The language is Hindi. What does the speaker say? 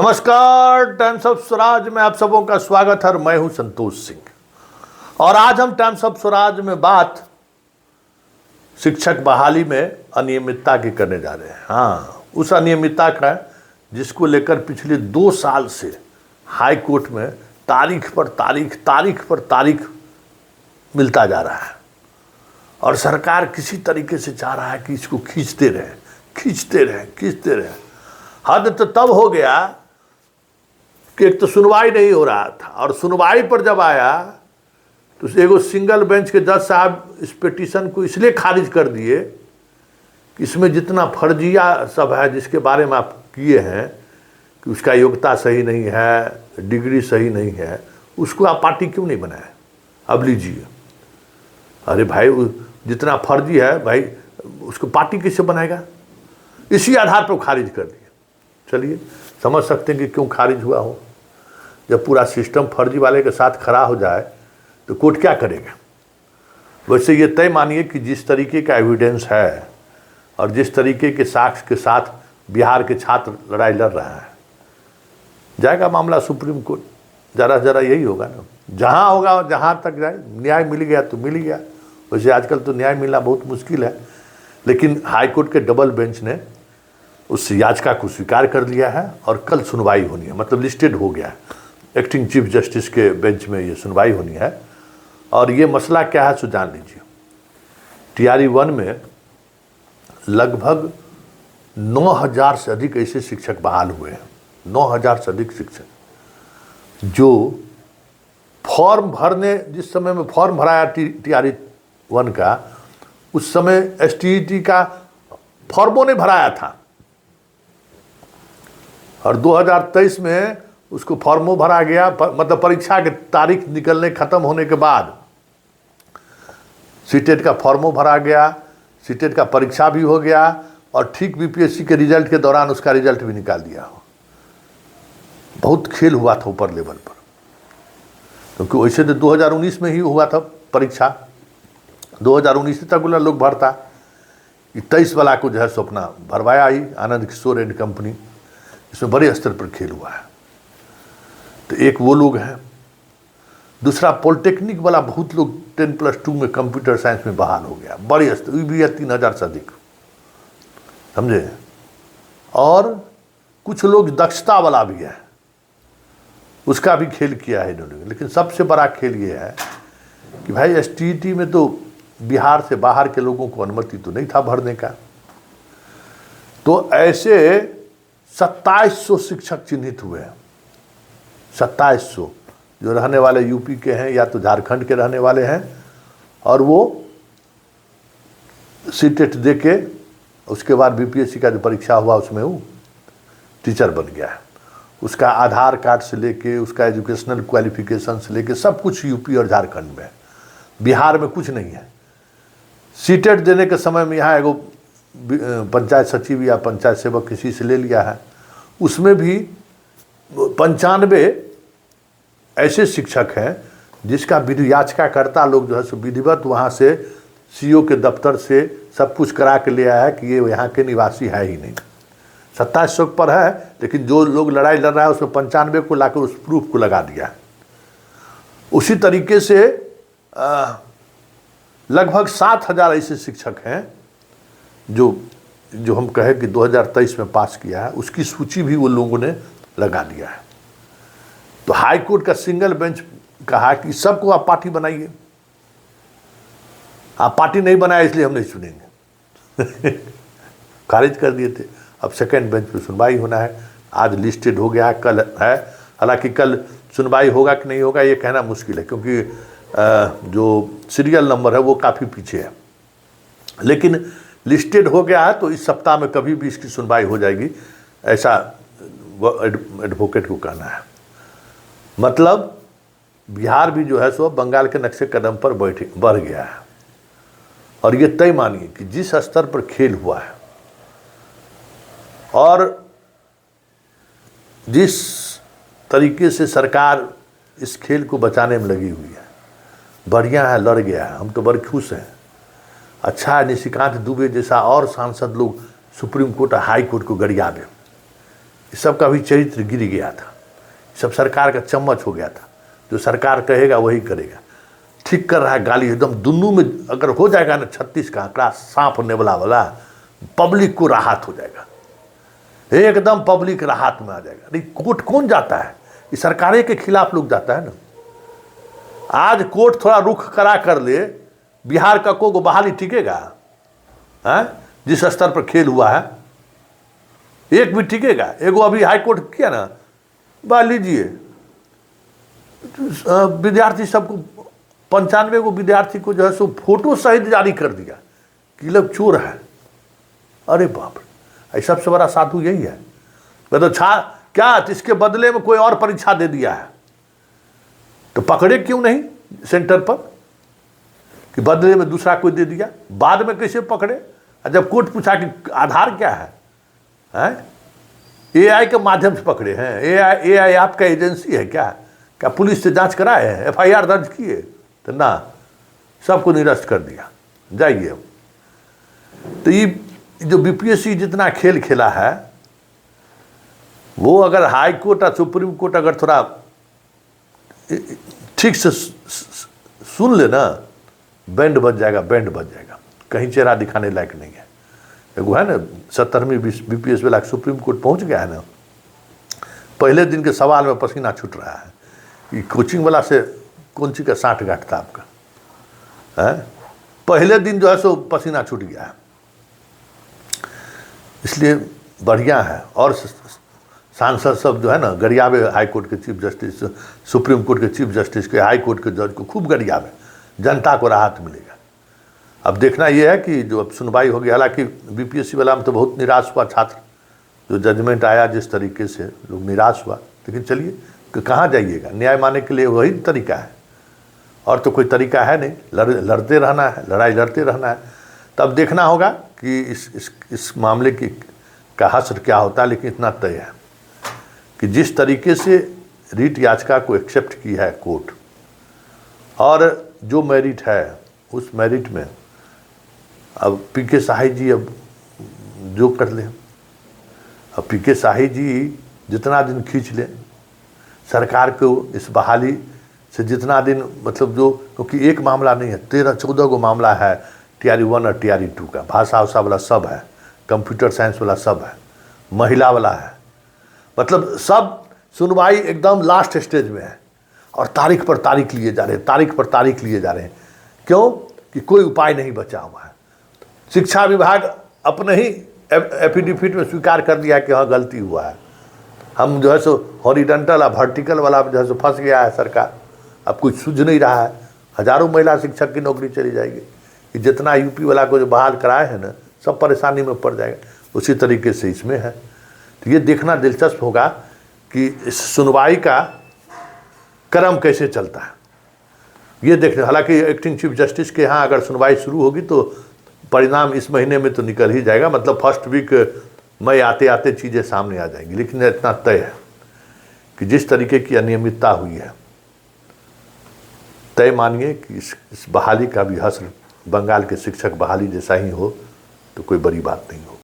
नमस्कार, टाइम्स ऑफ स्वराज में आप सबों का स्वागत है। मैं हूं संतोष सिंह और आज हम टाइम्स ऑफ स्वराज में बात शिक्षक बहाली में अनियमितता की करने जा रहे हैं। हाँ, उस अनियमितता का जिसको लेकर पिछले 2 साल से हाई कोर्ट में तारीख पर तारीख मिलता जा रहा है और सरकार किसी तरीके से चाह रहा है कि इसको खींचते रहे। हद तो तब हो गया कि एक तो सुनवाई नहीं हो रहा था और सुनवाई पर जब आया तो एगो सिंगल बेंच के जज साहब इस पिटीशन को इसलिए खारिज कर दिए कि इसमें जितना फर्जिया सब है जिसके बारे में आप किए हैं कि उसका योग्यता सही नहीं है, डिग्री सही नहीं है, उसको आप पार्टी क्यों नहीं बनाए? अब लीजिए। अरे भाई, जितना फर्जी है भाई उसको पार्टी कैसे बनाएगा? इसी आधार पर खारिज कर दिया। चलिए समझ सकते हैं कि क्यों खारिज हुआ हो। जब पूरा सिस्टम फर्जी वाले के साथ खड़ा हो जाए तो कोर्ट क्या करेगा? वैसे ये तय मानिए कि जिस तरीके का एविडेंस है और जिस तरीके के साक्ष्य के साथ बिहार के छात्र लड़ाई लड़ रहा है, जाएगा मामला सुप्रीम कोर्ट। जरा यही होगा ना, जहाँ होगा जहाँ तक जाए। न्याय मिल गया तो मिल गया। वैसे आजकल तो न्याय मिलना बहुत मुश्किल है, लेकिन हाई कोर्ट के डबल बेंच ने उस याचिका को स्वीकार कर लिया है और कल सुनवाई होनी है। मतलब लिस्टेड हो गया है, एक्टिंग चीफ जस्टिस के बेंच में ये सुनवाई होनी है। और ये मसला क्या है सो जान लीजिए। टीआरई 1 में लगभग 9,000 से अधिक ऐसे शिक्षक बहाल हुए हैं। 9,000 से अधिक शिक्षक जो फॉर्म भरने, जिस समय में फॉर्म भराया टीआरई 1 का, उस समय एसटीईटी का फॉर्मों ने भराया था और 2023 में उसको फॉर्मों भरा गया। मतलब परीक्षा के तारीख निकलने खत्म होने के बाद सीटेट का फॉर्मों भरा गया, सीटेट का परीक्षा भी हो गया और ठीक बीपीएससी के रिजल्ट के दौरान उसका रिजल्ट भी निकाल दिया। बहुत खेल हुआ था ऊपर लेवल पर, क्योंकि वैसे तो 2019 में ही हुआ था परीक्षा। 2019 तक वाला लोग भरता, 23 वाला को जो है सो अपना भरवाया ही आनंद किशोर एंड कंपनी। इसमें बड़े स्तर पर खेल हुआ है। तो एक वो लोग हैं, दूसरा पॉलिटेक्निक वाला बहुत लोग 10+2 में कंप्यूटर साइंस में बहाल हो गया, बड़े स्तर भी है, 3,000 से अधिक, समझे। और कुछ लोग दक्षता वाला भी है, उसका भी खेल किया है इन्होंने। लेकिन सबसे बड़ा खेल ये है कि भाई एसटीईटी में तो बिहार से बाहर के लोगों को अनुमति तो नहीं था भरने का। तो ऐसे 2700 शिक्षक चिन्हित हुए हैं। 2700 जो रहने वाले यूपी के हैं या तो झारखंड के रहने वाले हैं और वो सीटेट दे के उसके बाद बीपीएससी का जो परीक्षा हुआ उसमें वो टीचर बन गया है। उसका आधार कार्ड से लेके उसका एजुकेशनल क्वालिफिकेशन से लेके सब कुछ यूपी और झारखंड में है, बिहार में कुछ नहीं है। सीटेट देने के समय में यहाँ एगो पंचायत सचिव या पंचायत सेवक किसी से ले लिया है, उसमें भी 95 ऐसे शिक्षक हैं जिसका याचिकाकर्ता लोग जो है सो विधिवत वहाँ से सीओ के दफ्तर से सब कुछ करा के ले आया है कि ये यहाँ के निवासी है ही नहीं। 2700 पर है, लेकिन जो लोग लड़ाई लड़ रहा है उसमें 95 को लाकर उस प्रूफ को लगा दिया है। उसी तरीके से लगभग 7,000 ऐसे शिक्षक हैं जो हम कहें कि 2023 में पास किया है। उसकी सूची भी वो लोगों ने लगा दिया है। तो हाई कोर्ट का सिंगल बेंच कहा कि सबको आप पार्टी बनाइए। आप पार्टी नहीं बनाया इसलिए हम नहीं सुनेंगे। खारिज कर दिए थे। अब सेकंड बेंच पे सुनवाई होना है। आज लिस्टेड हो गया, कल है। हालांकि कल सुनवाई होगा कि नहीं होगा ये कहना मुश्किल है, क्योंकि जो सीरियल नंबर है वो काफ़ी पीछे है। लेकिन लिस्टेड हो गया है तो इस सप्ताह में कभी भी इसकी सुनवाई हो जाएगी, ऐसा एडवोकेट को कहना है। मतलब बिहार भी जो है सो बंगाल के नक्शे कदम पर बढ़ गया है। और ये तय मानिए कि जिस स्तर पर खेल हुआ है और जिस तरीके से सरकार इस खेल को बचाने में लगी हुई है, बढ़िया है, लड़ गया है। हम तो बड़े खुश हैं। अच्छा है निशिकांत दुबे जैसा और सांसद लोग सुप्रीम कोर्ट हाई कोर्ट को गरिया दें। इस सब का भी चरित्र गिर गया था, सब सरकार का चम्मच हो गया था, जो सरकार कहेगा वही करेगा। ठीक कर रहा है गाली एकदम, दोनों में अगर हो जाएगा ना 36 का आंकड़ा सांप नेवला वाला, पब्लिक को राहत हो जाएगा, एकदम पब्लिक राहत में आ जाएगा। नहीं कोर्ट कौन जाता है, ये सरकारें के खिलाफ लोग जाता है ना। आज कोर्ट थोड़ा रुख करा कर ले, बिहार का को बहाली टिकेगा है? जिस स्तर पर खेल हुआ है एक भी टिकेगा। एगो अभी हाई कोर्ट किया ना, बा लीजिए विद्यार्थी सबको 95 को विद्यार्थी को जो है सो फोटो सहित जारी कर दिया कि लोग चोर है। अरे बाप रे, सबसे बड़ा साधु यही है। मैं तो क्या इसके बदले में कोई और परीक्षा दे दिया है, तो पकड़े क्यों नहीं सेंटर पर कि बदले में दूसरा कोई दे दिया, बाद में कैसे पकड़े? जब कोर्ट पूछा कि आधार क्या है, एआई के माध्यम से पकड़े हैं। एआई आपका एजेंसी है क्या? क्या पुलिस से जांच कराए हैं, एफआईआर दर्ज किए? तो ना, सबको निरस्त कर दिया, जाइए। तो ये जो बीपीएससी जितना खेल खेला है, वो अगर हाई कोर्ट और सुप्रीम कोर्ट अगर थोड़ा ठीक से सुन ले ना, बैंड बज जाएगा, बैंड बज जाएगा, कहीं चेहरा दिखाने लायक नहीं है। एगो है ना 70वीं बीपीएस वाला सुप्रीम कोर्ट पहुंच गया है ना, पहले दिन के सवाल में पसीना छूट रहा है कि कोचिंग वाला से कौन सी का 60 गांठ था आपका, है? पहले दिन जो है सो पसीना छूट गया है। इसलिए बढ़िया है। और सांसद सब जो है ना गरियावे, हाई कोर्ट के चीफ जस्टिस, सुप्रीम कोर्ट के चीफ जस्टिस के, हाई कोर्ट के जज को खूब गरियावे, जनता को राहत मिलेगा। अब देखना यह है कि जो अब सुनवाई होगी, हालांकि बीपीएससी वाला में तो बहुत निराश हुआ छात्र, जो जजमेंट आया जिस तरीके से लोग निराश हुआ। लेकिन चलिए, कहाँ जाइएगा, न्याय मानने के लिए वही तरीका है, और तो कोई तरीका है नहीं। लड़ते रहना है, लड़ाई लड़ते रहना है। तब देखना होगा कि इस मामले की का हश्र क्या होता है। लेकिन इतना तय है कि जिस तरीके से रीट याचिका को एक्सेप्ट की है कोर्ट, और जो मेरिट है उस मेरिट में अब पीके शाही जी अब जो कर ले, अब पीके शाही जी जितना दिन खींच ले सरकार को इस बहाली से, जितना दिन मतलब जो, क्योंकि एक मामला नहीं है, 13-14 गो मामला है, TRE 1 और TRE 2 का, भाषा उषा वाला सब है, कंप्यूटर साइंस वाला सब है, महिला वाला है, मतलब सब सुनवाई एकदम लास्ट स्टेज में है। और तारीख पर तारीख लिए जा रहे हैं, तारीख पर तारीख लिए जा रहे हैं। क्यों? कि कोई उपाय नहीं बचा हुआ है। शिक्षा विभाग अपने ही एफिडेविट में स्वीकार कर दिया कि हाँ गलती हुआ है, हम जो है सो हॉरिजेंटल और वर्टिकल वाला जो है सो फंस गया है सरकार, अब कुछ सूझ नहीं रहा है। हजारों महिला शिक्षक की नौकरी चली जाएगी, कि जितना यूपी वाला को जो बहाल कराए हैं ना, सब परेशानी में पड़ जाएगा। उसी तरीके से इसमें है। तो ये देखना दिलचस्प होगा कि इस सुनवाई का क्रम कैसे चलता है, ये देखना। हालांकि एक्टिंग चीफ जस्टिस के यहाँ अगर सुनवाई शुरू होगी तो परिणाम इस महीने में तो निकल ही जाएगा, मतलब फर्स्ट वीक में आते आते चीज़ें सामने आ जाएंगी। लेकिन इतना तय है कि जिस तरीके की अनियमितता हुई है, तय मानिए कि इस बहाली का भी हश्र बंगाल के शिक्षक बहाली जैसा ही हो तो कोई बड़ी बात नहीं हो।